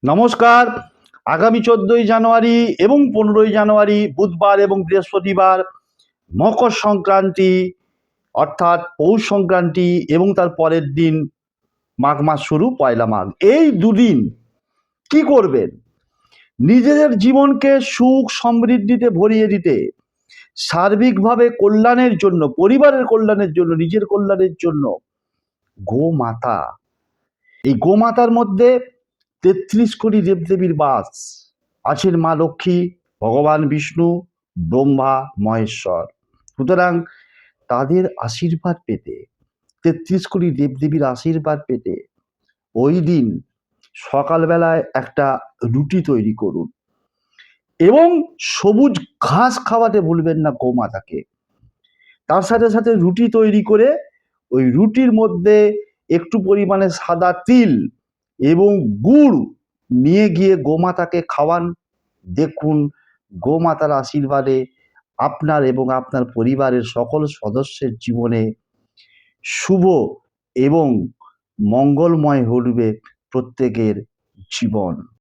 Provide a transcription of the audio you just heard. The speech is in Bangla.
নমস্কার। আগামী 14ই জানুয়ারি এবং 15ই জানুয়ারি বুধবার এবং বৃহস্পতিবার মকর সংক্রান্তি, অর্থাৎ পৌষ সংক্রান্তি এবং তার পরের দিন মাঘ মাস শুরু, পয়লা মাঘ। এই দুদিন কি করবেন? নিজেদের জীবনকে সুখ সমৃদ্ধিতে ভরিয়ে দিতে, সার্বিকভাবে কল্যাণের জন্য, পরিবারের কল্যাণের জন্য, নিজের কল্যাণের জন্য গোমাতা, এই গোমাতার মধ্যে ৩৩ কোটি দেবদেবীর বাস। আছেন মা লক্ষ্মী, ভগবান বিষ্ণু, ব্রহ্মা, মহেশ্বর। সুতরাং তাদের আশীর্বাদ পেতে, ৩৩ কোটি দেবদেবীর আশীর্বাদ পেতে ওই দিন সকালবেলায় একটা রুটি তৈরি করুন এবং সবুজ ঘাস খাওয়াতে ভুলবেন না গোমাতাকে। তার সাথে সাথে রুটি তৈরি করে ওই রুটির মধ্যে একটু পরিমাণে সাদা তিল এবং গুড় নিয়ে গিয়ে গোমাতাকে খাওয়ান। দেখুন, গোমাতার আশীর্বাদে আপনার এবং আপনার পরিবারের সকল সদস্যের জীবনে শুভ এবং মঙ্গলময় হয়ে উঠবে প্রত্যেকের জীবন।